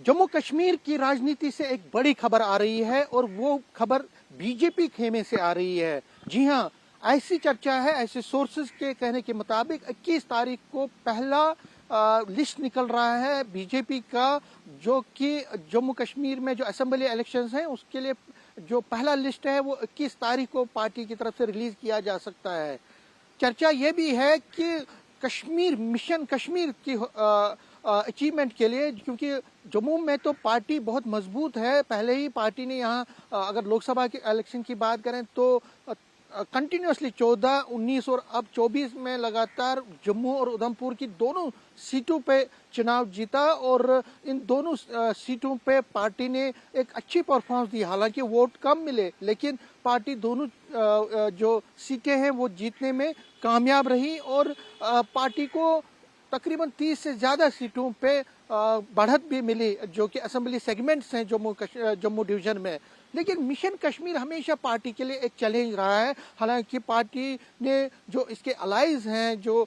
जम्मू कश्मीर की राजनीति से एक बड़ी खबर आ रही है और वो खबर बीजेपी खेमे से आ रही है। जी हाँ, ऐसी चर्चा है, ऐसे सोर्सेज के कहने के मुताबिक 21 तारीख को पहला लिस्ट निकल रहा है बीजेपी का, जो कि जम्मू कश्मीर में जो असेंबली इलेक्शंस हैं उसके लिए जो पहला लिस्ट है वो 21 तारीख को पार्टी की तरफ से रिलीज किया जा सकता है। चर्चा ये भी है कि कश्मीर मिशन कश्मीर की अचीवमेंट के लिए, क्योंकि जम्मू में तो पार्टी बहुत मजबूत है, पहले ही पार्टी ने यहाँ अगर लोकसभा के इलेक्शन की बात करें तो कंटिन्यूसली 14, 19 और अब 24 में लगातार जम्मू और उधमपुर की दोनों सीटों पे चुनाव जीता और इन दोनों सीटों पे पार्टी ने एक अच्छी परफॉर्मेंस दी। हालांकि वोट कम मिले लेकिन पार्टी दोनों जो सीटें हैं वो जीतने में कामयाब रही और पार्टी को तकरीबन 30 से ज़्यादा सीटों पे बढ़त भी मिली, जो कि असेंबली सेगमेंट्स हैं जम्मू डिवीजन में। लेकिन मिशन कश्मीर हमेशा पार्टी के लिए एक चैलेंज रहा है। हालांकि पार्टी ने जो इसके अलाइज हैं, जो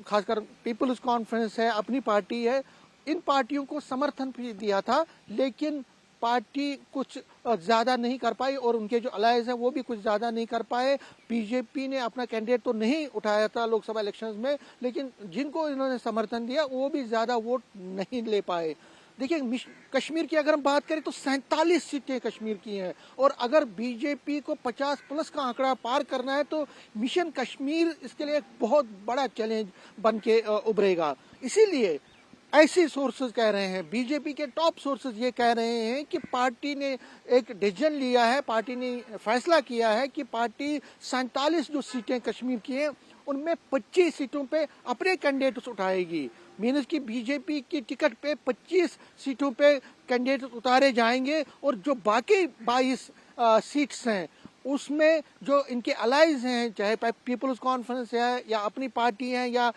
खासकर पीपल्स कॉन्फ्रेंस है, अपनी पार्टी है, इन पार्टियों को समर्थन भी दिया था, लेकिन पार्टी कुछ ज़्यादा नहीं कर पाई और उनके जो अलायंस हैं वो भी कुछ ज़्यादा नहीं कर पाए। बीजेपी ने अपना कैंडिडेट तो नहीं उठाया था लोकसभा इलेक्शंस में, लेकिन जिनको इन्होंने समर्थन दिया वो भी ज़्यादा वोट नहीं ले पाए। देखिए, कश्मीर की अगर हम बात करें तो 47 सीटें कश्मीर की हैं और अगर बीजेपी को 50 प्लस का आंकड़ा पार करना है तो मिशन कश्मीर इसके लिए एक बहुत बड़ा चैलेंज बन के उभरेगा। इसीलिए ऐसे सोर्सेज कह रहे हैं, बीजेपी के टॉप सोर्सेज ये कह रहे हैं कि पार्टी ने एक डिसीजन लिया है, पार्टी ने फैसला किया है कि पार्टी 47 जो सीटें कश्मीर की हैं उनमें 25 सीटों पे अपने कैंडिडेट्स उठाएगी। मीन्स कि बीजेपी की टिकट पे 25 सीटों पे कैंडिडेट उतारे जाएंगे और जो बाकी 22 सीट्स हैं उसमें जो इनके अलाइज हैं, चाहे पीपल्स कॉन्फ्रेंस है या अपनी पार्टी है या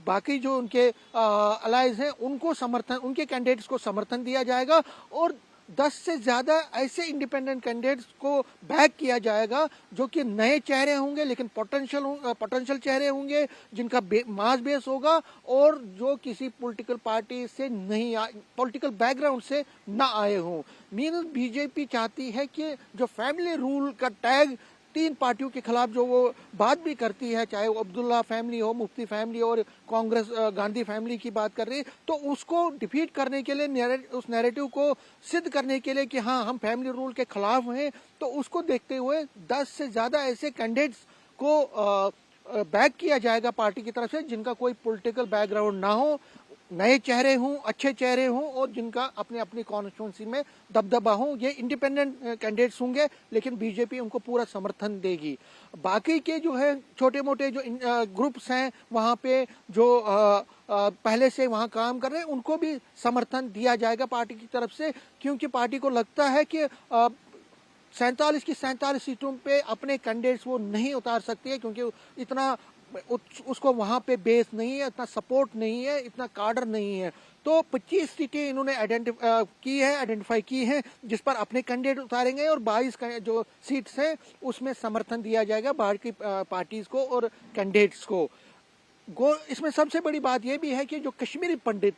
बाकी जो उनके अलाइज हैं, उनको समर्थन, उनके कैंडिडेट्स को समर्थन दिया जाएगा और 10 से ज़्यादा ऐसे इंडिपेंडेंट कैंडिडेट्स को बैक किया जाएगा जो कि नए चेहरे होंगे लेकिन पोटेंशियल चेहरे होंगे, जिनका मास बेस होगा और जो किसी पॉलिटिकल पार्टी से नहीं, पॉलिटिकल बैकग्राउंड से ना आए हों। मीन्स बीजेपी चाहती है कि जो फैमिली रूल का टैग 3 पार्टियों के खिलाफ जो वो बात भी करती है, चाहे वो अब्दुल्ला फैमिली हो, मुफ्ती फैमिली और कांग्रेस गांधी फैमिली की बात कर रही है, तो उसको डिफीट करने के लिए, उस नैरेटिव को सिद्ध करने के लिए कि हाँ हम फैमिली रूल के खिलाफ हैं, तो उसको देखते हुए 10 से ज़्यादा ऐसे कैंडिडेट्स को बैक किया जाएगा पार्टी की तरफ से जिनका कोई पॉलिटिकल बैकग्राउंड ना हो, नए चेहरे हों, अच्छे चेहरे हों और जिनका अपने अपनी कॉन्स्टिट्यूंसी में दबदबा हो। ये इंडिपेंडेंट कैंडिडेट्स होंगे लेकिन बीजेपी उनको पूरा समर्थन देगी। बाकी के जो है छोटे मोटे जो ग्रुप्स हैं वहाँ पे जो पहले से वहाँ काम कर रहे हैं उनको भी समर्थन दिया जाएगा पार्टी की तरफ से, क्योंकि पार्टी को लगता है कि 47 की 47 सीटों पे अपने कैंडिडेट्स वो नहीं उतार सकती है, क्योंकि इतना उसको वहाँ पे बेस नहीं है, इतना सपोर्ट नहीं है, इतना कार्डर नहीं है। तो 25 सीटें इन्होंने आइडेंटिफाई की हैं जिस पर अपने कैंडिडेट उतारेंगे और 22 जो सीट्स हैं उसमें समर्थन दिया जाएगा बाकी पार्टीज को और कैंडिडेट्स को। इसमें सबसे बड़ी बात यह भी है कि जो कश्मीरी पंडित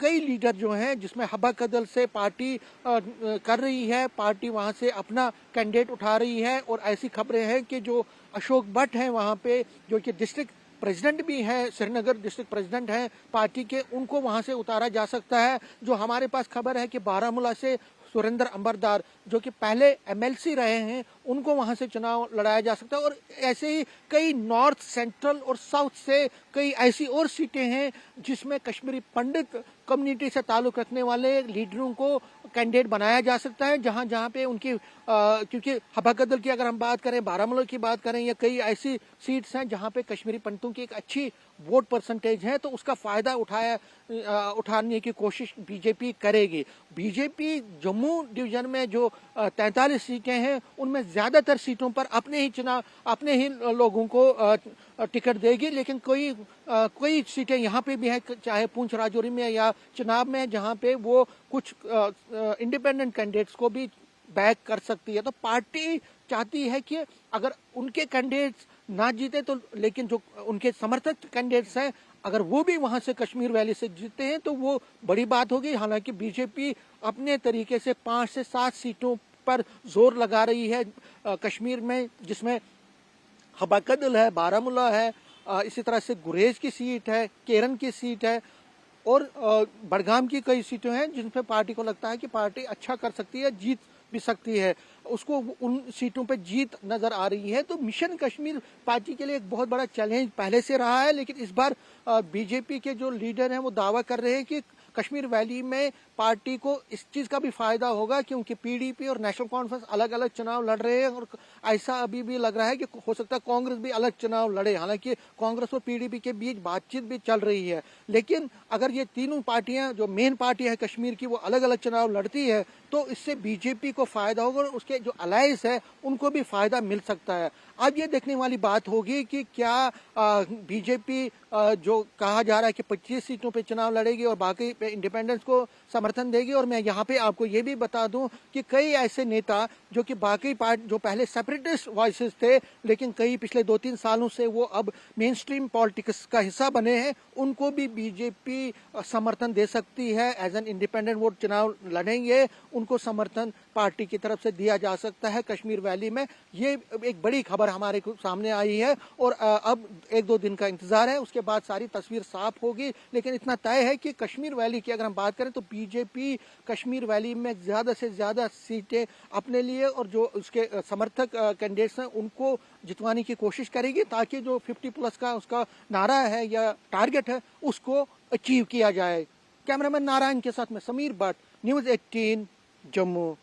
कई लीडर जो हैं, जिसमें हब्बा कदल से पार्टी कर रही है, पार्टी वहां से अपना कैंडिडेट उठा रही है और ऐसी खबरें हैं कि जो अशोक भट्ट हैं वहां पे, जो कि डिस्ट्रिक्ट प्रेसिडेंट भी हैं, श्रीनगर डिस्ट्रिक्ट प्रेसिडेंट हैं पार्टी के, उनको वहां से उतारा जा सकता है। जो हमारे पास खबर है कि बारामूला से सुरेंद्र अंबरदार जो कि पहले एमएलसी रहे हैं, उनको वहां से चुनाव लड़ाया जा सकता है और ऐसे ही कई नॉर्थ, सेंट्रल और साउथ से कई ऐसी और सीटें हैं जिसमें कश्मीरी पंडित कम्युनिटी से ताल्लुक रखने वाले लीडरों को कैंडिडेट बनाया जा सकता है, जहां जहां पे उनकी क्योंकि हब्बा कदल की अगर हम बात करें, बारामूला की बात करें, या कई ऐसी सीट्स हैं जहां पे कश्मीरी पंडितों की एक अच्छी वोट परसेंटेज है, तो उसका फायदा उठाने की कोशिश बीजेपी करेगी। बीजेपी जम्मू डिवीजन में जो 43 सीटें हैं उनमें ज्यादातर सीटों पर अपने ही लोगों को टिकट देगी, लेकिन कोई सीटें यहाँ पे भी हैं, चाहे पुंछ राजौरी में या चुनाव में, जहाँ पे वो कुछ इंडिपेंडेंट कैंडिडेट्स को भी बैक कर सकती है। तो पार्टी चाहती है कि अगर उनके कैंडिडेट्स ना जीते तो, लेकिन जो उनके समर्थक कैंडिडेट्स हैं अगर वो भी वहां से कश्मीर वैली से जीते हैं तो वो बड़ी बात होगी। हालांकि बीजेपी अपने तरीके से 5 से 7 सीटों पर जोर लगा रही है कश्मीर में, जिसमें हबाकदल है, बारामूला है, इसी तरह से गुरेज की सीट है, केरन की सीट है और बड़गाम की कई सीटें हैं जिनपे पार्टी को लगता है कि पार्टी अच्छा कर सकती है, जीत भी सकती है, उसको उन सीटों पे जीत नजर आ रही है। तो मिशन कश्मीर पार्टी के लिए एक बहुत बड़ा चैलेंज पहले से रहा है, लेकिन इस बार बीजेपी के जो लीडर हैं वो दावा कर रहे हैं कि कश्मीर वैली में पार्टी को इस चीज का भी फायदा होगा, क्योंकि पीडीपी और नेशनल कॉन्फ्रेंस अलग अलग चुनाव लड़ रहे हैं और ऐसा अभी भी लग रहा है कि हो सकता है कांग्रेस भी अलग चुनाव लड़े। हालांकि कांग्रेस और पीडीपी के बीच बातचीत भी चल रही है, लेकिन अगर ये तीनों पार्टियां जो मेन पार्टी है कश्मीर की वो अलग अलग चुनाव लड़ती है तो इससे बीजेपी को फायदा होगा और उसके जो अलायंस है उनको भी फायदा मिल सकता है। अब ये देखने वाली बात होगी कि क्या बीजेपी जो कहा जा रहा है कि 25 सीटों पे चुनाव लड़ेगी और बाकी पे इंडिपेंडेंस को समर्थन देगी। और मैं यहाँ पे आपको ये भी बता दूं कि कई ऐसे नेता जो कि बाकी पार्टी जो पहले सेपरेटिस्ट वॉइसेस थे लेकिन कई पिछले 2-3 सालों से वो अब मेन स्ट्रीम पॉलिटिक्स का हिस्सा बने हैं, उनको भी बीजेपी समर्थन दे सकती है। एज एन इंडिपेंडेंट वोट चुनाव लड़ेंगे, उनको समर्थन पार्टी की तरफ से दिया जा सकता है कश्मीर वैली में। ये एक बड़ी खबर हमारे सामने आई है और अब 1-2 दिन का इंतजार है, उसके बाद सारी तस्वीर साफ होगी। लेकिन इतना तय है कि कश्मीर वैली की अगर हम बात करें तो बीजेपी कश्मीर वैली में ज्यादा से ज्यादा सीटें अपने लिए और जो उसके समर्थक कैंडिडेट्स हैं उनको जितवाने की कोशिश करेगी, ताकि जो 50+ का उसका नारा है या टारगेट है उसको अचीव किया जाए। कैमरामैन नारायण के साथ में समीर भट्ट, न्यूज़ 18 जम्मू।